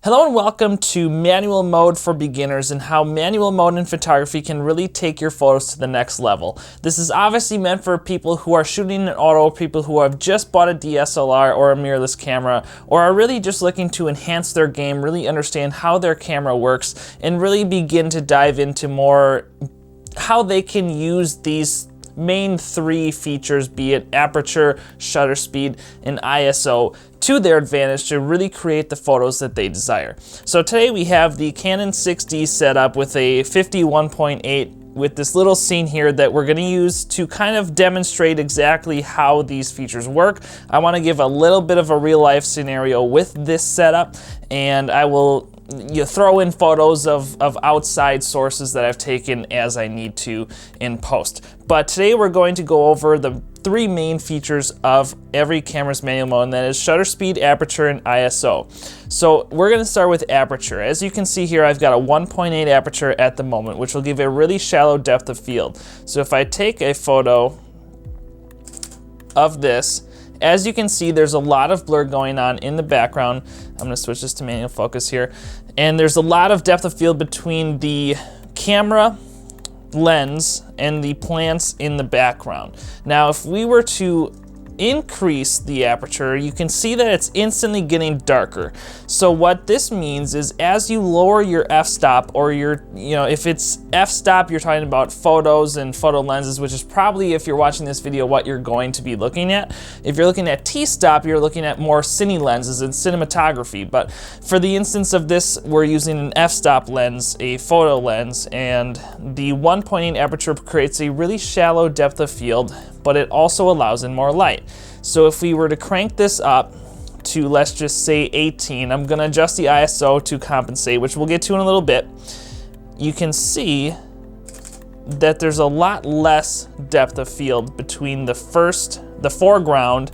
Hello and welcome to manual mode for beginners and how manual mode in photography can really take your photos to the next level. This is obviously meant for people who are shooting in auto, people who have just bought a DSLR or a mirrorless camera, or are really just looking to enhance their game, really understand how their camera works, and really begin to dive into more how they can use these main three features, be it aperture, shutter speed, and ISO, to their advantage to really create the photos that they desire. So today we have the Canon 6D setup with a 51.8 with this little scene here that we're going to use to kind of demonstrate exactly how these features work. I want to give a little bit of a real life scenario with this setup, and I will throw in photos of outside sources that I've taken as I need to in post. But today we're going to go over the three main features of every camera's manual mode, and that is shutter speed, aperture, and ISO. So we're going to start with aperture. As you can see here, I've got a 1.8 aperture at the moment, which will give a really shallow depth of field. So if I take a photo of this, as you can see, there's a lot of blur going on in the background. I'm going to switch this to manual focus here. And there's a lot of depth of field between the camera lens and the plants in the background. Now, if we were to increase the aperture, you can see that it's instantly getting darker. So what this means is as you lower your f-stop, or your, if it's f-stop, you're talking about photos and photo lenses, which is probably, if you're watching this video, what you're going to be looking at. If you're looking at t-stop, you're looking at more cine lenses and cinematography. But for the instance of this, we're using an f-stop lens, a photo lens, and the 1.8 aperture creates a really shallow depth of field, but it also allows in more light. So if we were to crank this up to, let's just say 18, I'm gonna adjust the ISO to compensate, which we'll get to in a little bit. You can see that there's a lot less depth of field between the foreground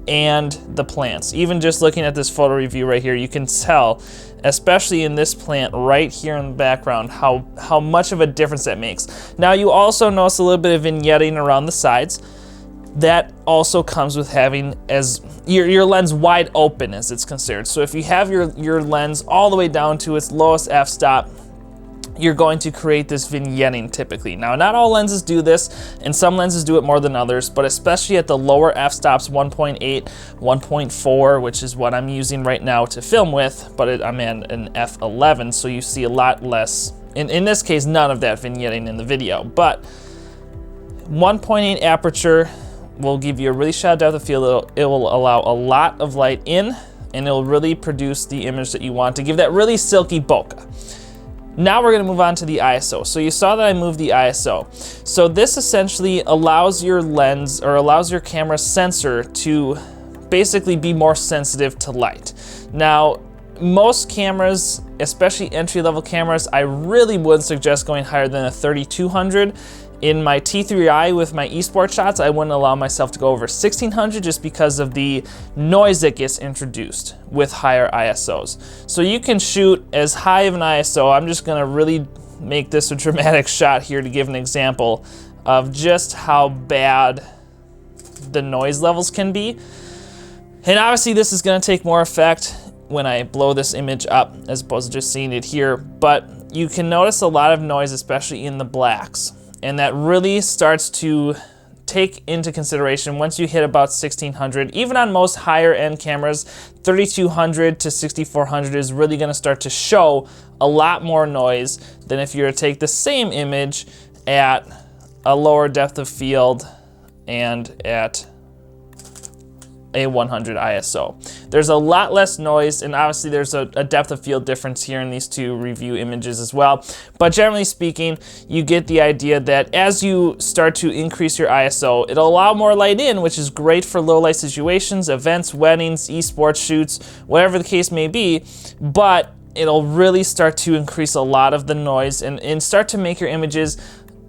and the plants. Even just looking at this photo review right here, you can tell, especially in this plant right here in the background, how much of a difference that makes. Now you also notice a little bit of vignetting around the sides. That also comes with having your lens wide open, as it's considered. So if you have your lens all the way down to its lowest f-stop, you're going to create this vignetting typically. Now, not all lenses do this, and some lenses do it more than others, but especially at the lower f-stops, 1.8, 1.4, which is what I'm using right now to film with, but I'm at an f11, so you see a lot less, in this case, none of that vignetting in the video. But 1.8 aperture will give you a really shallow depth of field. It will allow a lot of light in, and it will really produce the image that you want to give that really silky bokeh. Now we're going to move on to the ISO. So you saw that I moved the ISO. So this essentially allows your lens, or allows your camera sensor, to basically be more sensitive to light. Now, most cameras, especially entry-level cameras, I really would suggest going higher than a 3200. In my T3i with my eSport shots, I wouldn't allow myself to go over 1600 just because of the noise that gets introduced with higher ISOs. So you can shoot as high of an ISO. I'm just gonna really make this a dramatic shot here to give an example of just how bad the noise levels can be. And obviously this is gonna take more effect when I blow this image up as opposed to just seeing it here, but you can notice a lot of noise, especially in the blacks. And that really starts to take into consideration once you hit about 1600. Even on most higher end cameras, 3200 to 6400 is really gonna start to show a lot more noise than if you were to take the same image at a lower depth of field and at a 100 ISO. There's a lot less noise, and obviously there's a depth of field difference here in these two review images as well. But generally speaking, you get the idea that as you start to increase your ISO, it'll allow more light in, which is great for low light situations, events, weddings, esports shoots, whatever the case may be, but it'll really start to increase a lot of the noise and start to make your images,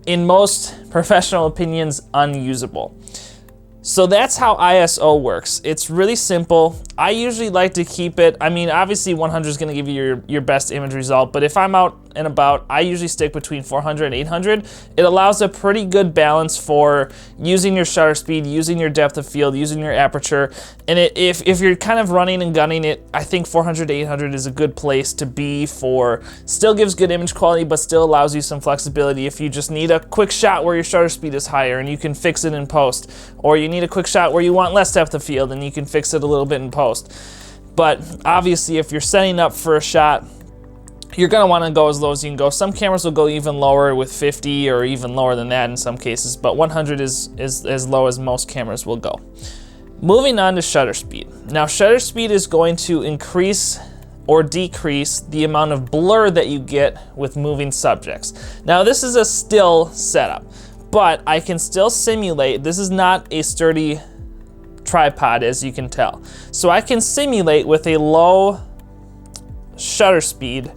in most professional opinions, unusable. So that's how ISO works. It's really simple. I usually like to keep it, I mean, obviously 100 is gonna give you your best image result, but if I'm out and about. I usually stick between 400 and 800. It allows a pretty good balance for using your shutter speed, using your depth of field, using your aperture. And if you're kind of running and gunning it, I think 400 to 800 is a good place to be for. Still gives good image quality, but still allows you some flexibility if you just need a quick shot where your shutter speed is higher and you can fix it in post, or you need a quick shot where you want less depth of field and you can fix it a little bit in post. But obviously if you're setting up for a shot, you're gonna wanna go as low as you can go. Some cameras will go even lower with 50 or even lower than that in some cases, but 100 is as low as most cameras will go. Moving on to shutter speed. Now shutter speed is going to increase or decrease the amount of blur that you get with moving subjects. Now this is a still setup, but I can still simulate. This is not a sturdy tripod, as you can tell. So I can simulate with a low shutter speed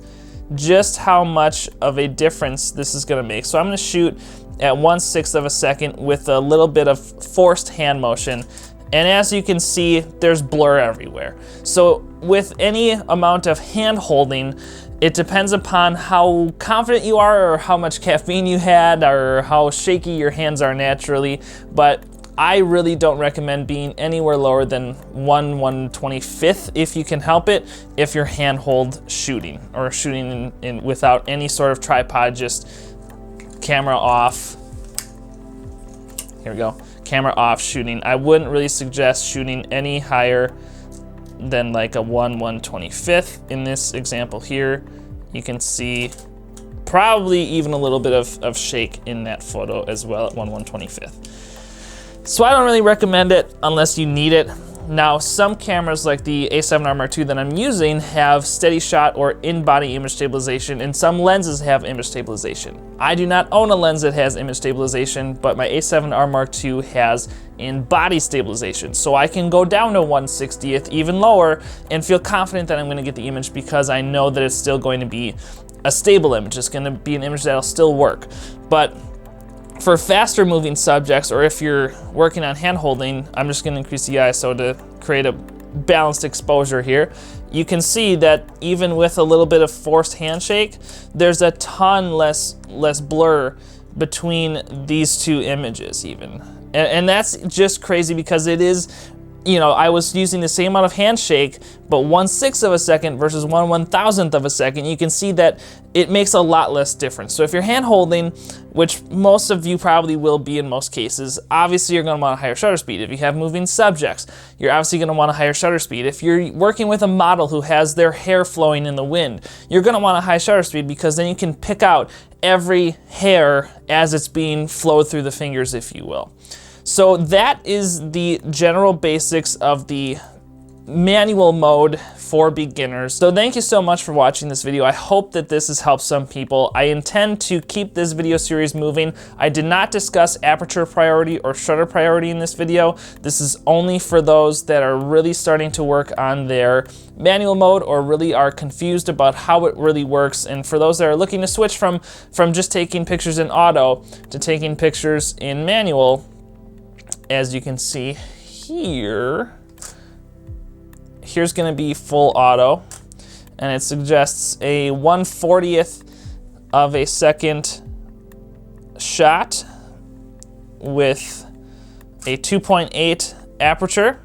just how much of a difference this is gonna make. So I'm gonna shoot at 1/6 of a second with a little bit of forced hand motion. And as you can see, there's blur everywhere. So with any amount of hand holding, it depends upon how confident you are or how much caffeine you had or how shaky your hands are naturally. But I really don't recommend being anywhere lower than 1/125th if you can help it, if you're handhold shooting or shooting in without any sort of tripod, just camera off. Here we go, camera off shooting. I wouldn't really suggest shooting any higher than like a 1/125th. In this example here, you can see probably even a little bit of shake in that photo as well at 1/125th. So I don't really recommend it unless you need it. Now, some cameras like the A7R Mark II that I'm using have steady shot or in-body image stabilization, and some lenses have image stabilization. I do not own a lens that has image stabilization, but my A7R Mark II has in-body stabilization. So I can go down to 1/60th, even lower, and feel confident that I'm gonna get the image because I know that it's still going to be a stable image. It's gonna be an image that'll still work. But for faster moving subjects, or if you're working on hand holding, I'm just gonna increase the ISO to create a balanced exposure here. You can see that even with a little bit of forced handshake, there's a ton less blur between these two images even. And that's just crazy because it is, you know, I was using the same amount of handshake, but 1/6 of a second versus 1/1000th of a second. You can see that it makes a lot less difference. So if you're hand holding, which most of you probably will be in most cases, obviously you're gonna want a higher shutter speed. If you have moving subjects, you're obviously gonna want a higher shutter speed. If you're working with a model who has their hair flowing in the wind, you're gonna want a high shutter speed because then you can pick out every hair as it's being flowed through the fingers, if you will. So that is the general basics of the manual mode for beginners. So thank you so much for watching this video. I hope that this has helped some people. I intend to keep this video series moving. I did not discuss aperture priority or shutter priority in this video. This is only for those that are really starting to work on their manual mode or really are confused about how it really works. And for those that are looking to switch from just taking pictures in auto to taking pictures in manual, as you can see here, here's gonna be full auto, and it suggests a 1/40th of a second shot with a 2.8 aperture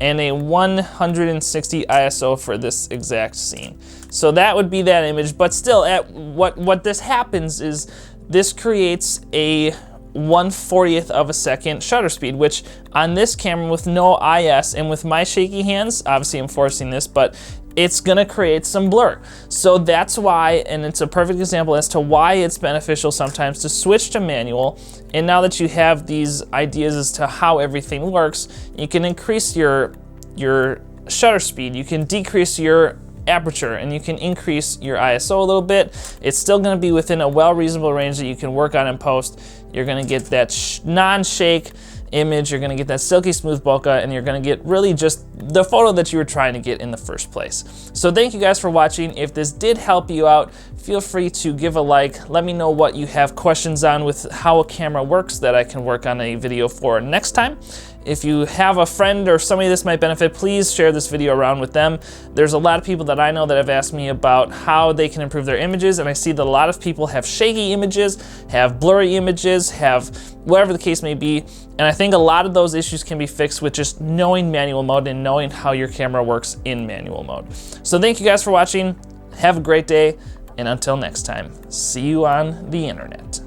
and a 160 ISO for this exact scene. So that would be that image, but still, at what this happens is this creates a 1/40th of a second shutter speed, which on this camera with no IS and with my shaky hands, obviously I'm forcing this, but it's gonna create some blur. So that's why, and it's a perfect example as to why it's beneficial sometimes to switch to manual. And now that you have these ideas as to how everything works, you can increase your shutter speed, you can decrease your aperture, and you can increase your ISO a little bit. It's still gonna be within a reasonable range that you can work on in post. You're gonna get that non-shake image, you're gonna get that silky smooth bokeh, and you're gonna get really just the photo that you were trying to get in the first place. So thank you guys for watching. If this did help you out, feel free to give a like. Let me know what you have questions on with how a camera works that I can work on a video for next time. If you have a friend or somebody this might benefit, please share this video around with them. There's a lot of people that I know that have asked me about how they can improve their images, and I see that a lot of people have shaky images, have blurry images, have whatever the case may be, and I think a lot of those issues can be fixed with just knowing manual mode and knowing how your camera works in manual mode. So thank you guys for watching, have a great day, and until next time, see you on the internet.